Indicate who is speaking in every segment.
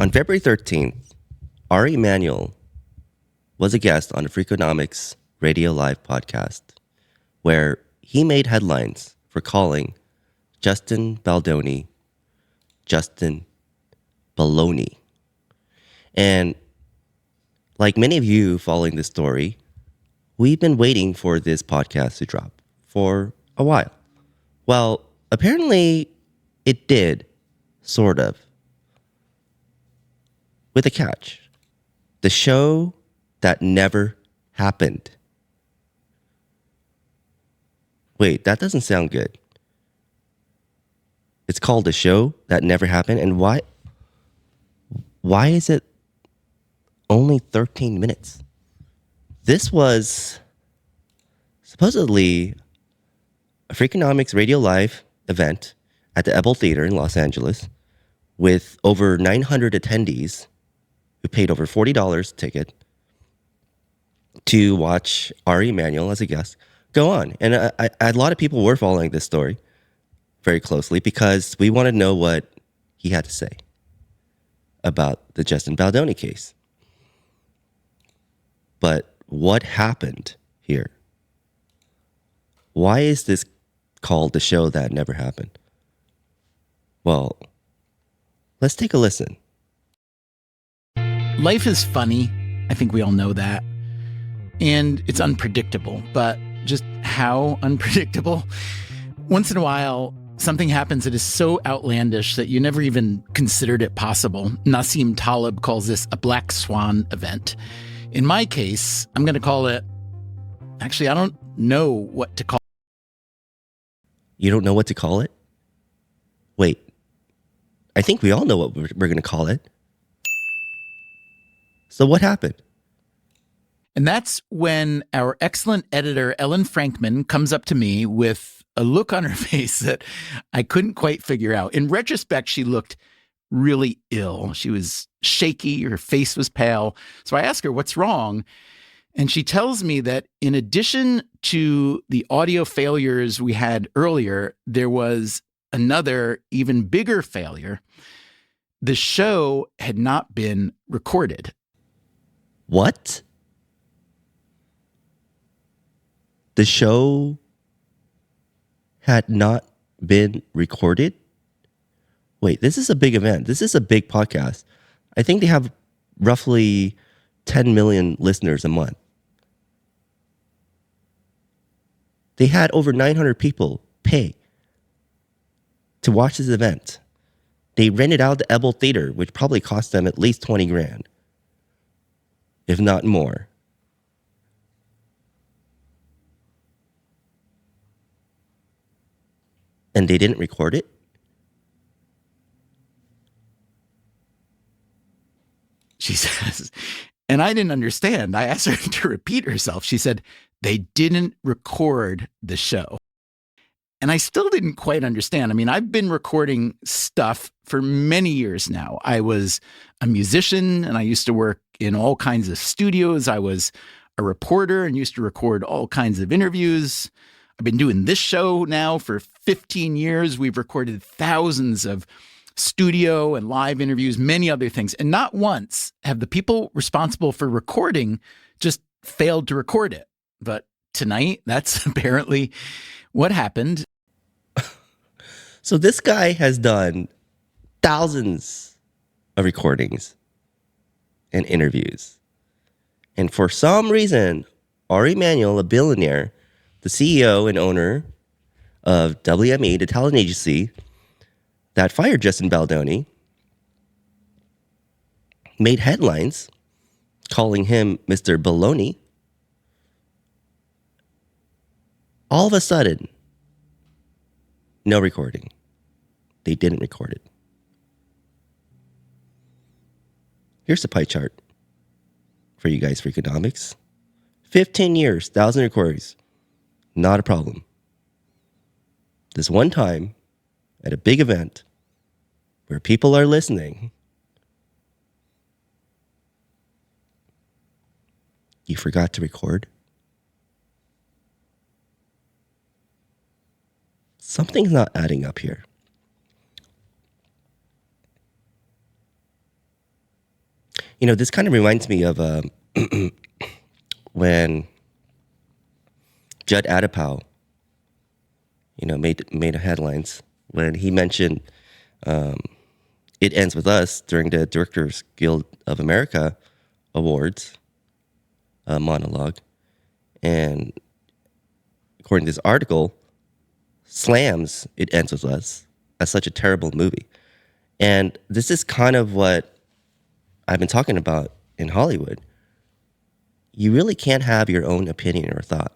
Speaker 1: On February 13th, Ari Emanuel was a guest on the Freakonomics Radio Live podcast, where he made headlines for calling Justin Baldoni Justin Baloney. And like many of you following this story, we've been waiting for this podcast to drop for a while. Well, apparently it did, sort of. With a catch. The show that never happened. Wait, that doesn't sound good. It's called The Show That Never Happened. And why is it only 13 minutes? This was supposedly a Freakonomics Radio Live event at the Ebel Theater in Los Angeles with over 900 attendees who paid over $40 ticket to watch Ari Emanuel as a guest go on. And a lot of people were following this story very closely because we wanted to know what he had to say about the Justin Baldoni case. But what happened here? Why is this called The Show That Never Happened? Well, let's take a listen.
Speaker 2: Life is funny. I think we all know that. And it's unpredictable, but just how unpredictable? Once in a while, something happens that is so outlandish that you never even considered it possible. Nassim Taleb calls this a black swan event. In my case, I'm going to call it, actually, I don't know what to call it.
Speaker 1: You don't know what to call it? Wait, I think we all know what we're going to call it. So what happened?
Speaker 2: And that's when our excellent editor, Ellen Frankman, comes up to me with a look on her face that I couldn't quite figure out. In retrospect, she looked really ill. She was shaky. Her face was pale. So I asked her, what's wrong? And she tells me that in addition to the audio failures we had earlier, there was another even bigger failure. The show had not been recorded.
Speaker 1: What? The show had not been recorded? Wait, this is a big event. This is a big podcast. I think they have roughly 10 million listeners a month. They had over 900 people pay to watch this event. They rented out the Ebel Theater, which probably cost them at least 20 grand, if not more. And they didn't record it?
Speaker 2: She says, and I didn't understand. I asked her to repeat herself. She said, they didn't record the show. And I still didn't quite understand. I mean, I've been recording stuff for many years now. I was a musician and I used to work in all kinds of studios. I was a reporter and used to record all kinds of interviews. I've been doing this show now for 15 years. We've recorded thousands of studio and live interviews, many other things. And not once have the people responsible for recording just failed to record it. But tonight, that's apparently what happened.
Speaker 1: So this guy has done thousands of recordings and interviews. And for some reason, Ari Emanuel, a billionaire, the CEO and owner of WME, the talent agency that fired Justin Baldoni, made headlines calling him Mr. Baloney. All of a sudden, no recording. They didn't record it. Here's the pie chart for you guys, Freakonomics. 15 years, 1,000 recordings. Not a problem. This one time, at a big event, where people are listening, you forgot to record? Something's not adding up here. This kind of reminds me of when Judd Apatow, made headlines when he mentioned It Ends With Us during the Directors Guild of America Awards monologue. And according to this article, slams It Ends With Us as such a terrible movie. And this is kind of what I've been talking about in Hollywood. You really can't have your own opinion or thought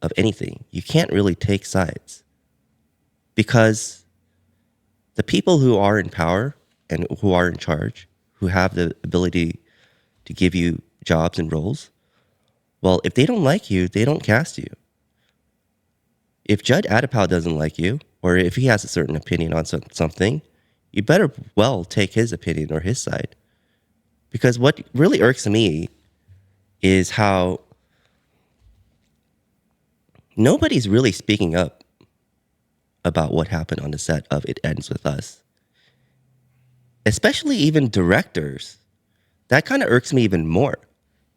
Speaker 1: of anything. You can't really take sides because the people who are in power and who are in charge, who have the ability to give you jobs and roles, well, if they don't like you, they don't cast you. If Judd Apatow doesn't like you, or if he has a certain opinion on something, you better well take his opinion or his side. Because what really irks me is how nobody's really speaking up about what happened on the set of It Ends With Us. Especially even directors. That kind of irks me even more.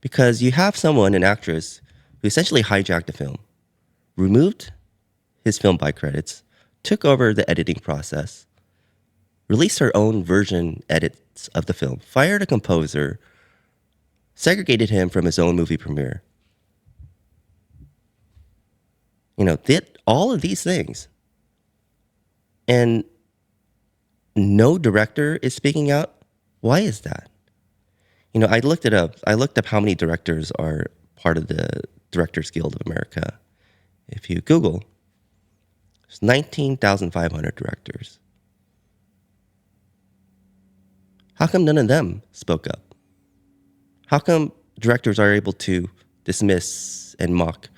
Speaker 1: Because you have someone, an actress, who essentially hijacked the film, removed his film by credits, took over the editing process, released her own version edits of the film, fired a composer, segregated him from his own movie premiere. Did all of these things. And no director is speaking out. Why is that? I looked it up. I looked up how many directors are part of the Directors Guild of America. If you Google, there's 19,500 directors. How come none of them spoke up? How come directors are able to dismiss and mock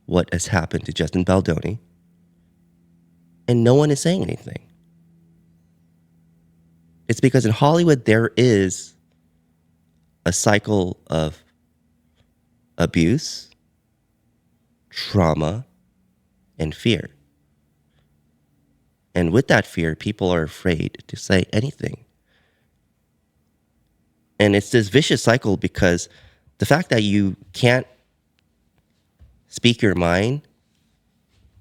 Speaker 1: what has happened to Justin Baldoni and no one is saying anything? It's because in Hollywood, there is a cycle of abuse, trauma, and fear. And with that fear, people are afraid to say anything. And it's this vicious cycle because the fact that you can't speak your mind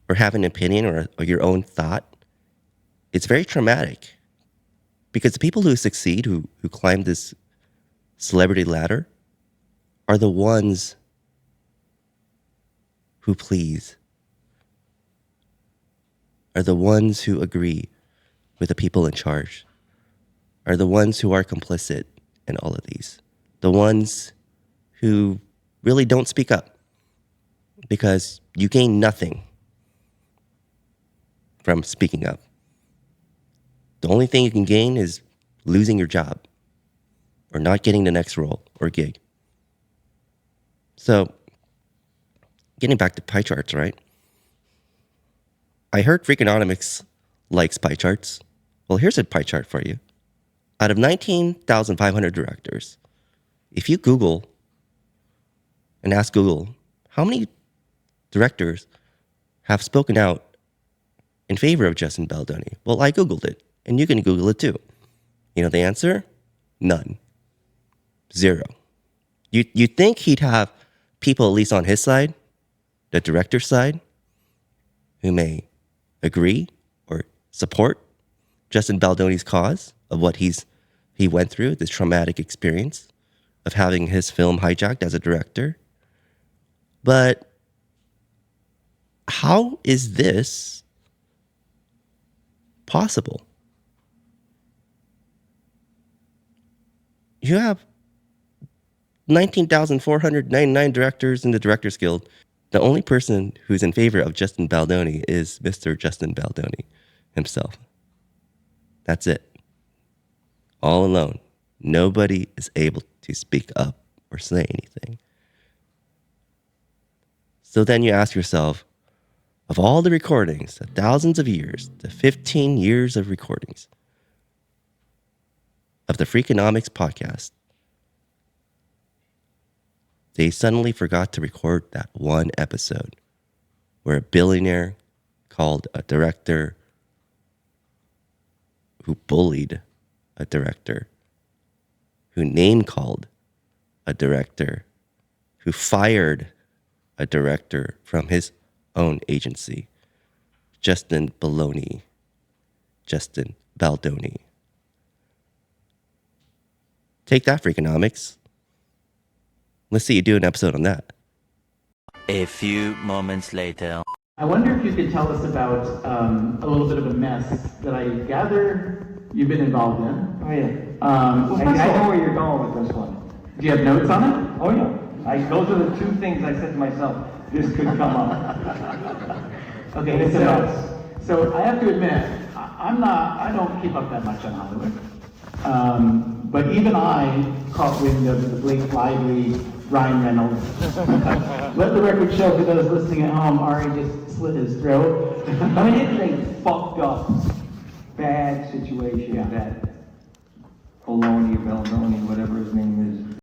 Speaker 1: or have an opinion or your own thought, it's very traumatic. Because the people who succeed, who climb this celebrity ladder, are the ones who please, are the ones who agree with the people in charge, are the ones who are complicit in all of these, the ones who really don't speak up because you gain nothing from speaking up. The only thing you can gain is losing your job or not getting the next role or gig. So, getting back to pie charts, right? I heard Freakonomics likes pie charts. Well, here's a pie chart for you. Out of 19,500 directors, if you Google and ask Google, how many directors have spoken out in favor of Justin Baldoni? Well, I Googled it, and you can Google it too. You know the answer? None. Zero. You'd think he'd have people at least on his side, the director's side, who may agree or support Justin Baldoni's cause of what he went through, this traumatic experience of having his film hijacked as a director. But how is this possible? You have 19,499 directors in the Directors Guild. The only person who's in favor of Justin Baldoni is Mr. Justin Baldoni himself. That's it. All alone. Nobody is able to speak up or say anything. So then you ask yourself, of all the recordings, the thousands of years, the 15 years of recordings of the Freakonomics podcast, they suddenly forgot to record that one episode where a billionaire called a director who bullied a director who name called a director, who fired a director from his own agency, Justin Baldoni, Justin Baldoni. Take that, Freakonomics. Let's see you do an episode on that.
Speaker 3: A few moments later.
Speaker 4: I wonder if you could tell us about a little bit of a mess that I gather you've been involved in.
Speaker 5: Oh, yeah.
Speaker 4: I
Speaker 5: I know where you're going with this one.
Speaker 4: Do you have notes on it?
Speaker 5: Oh, yeah. Those are the two things I said to myself, this could come up.
Speaker 4: Okay,
Speaker 5: It's a mess.
Speaker 4: so I have to admit, I don't keep up that much on Hollywood. But even I caught wind of the Blake Lively, Ryan Reynolds. Let the record show for those listening at home, Ari just slit his throat.
Speaker 5: I mean, it's a fucked up, bad situation that Baloney, whatever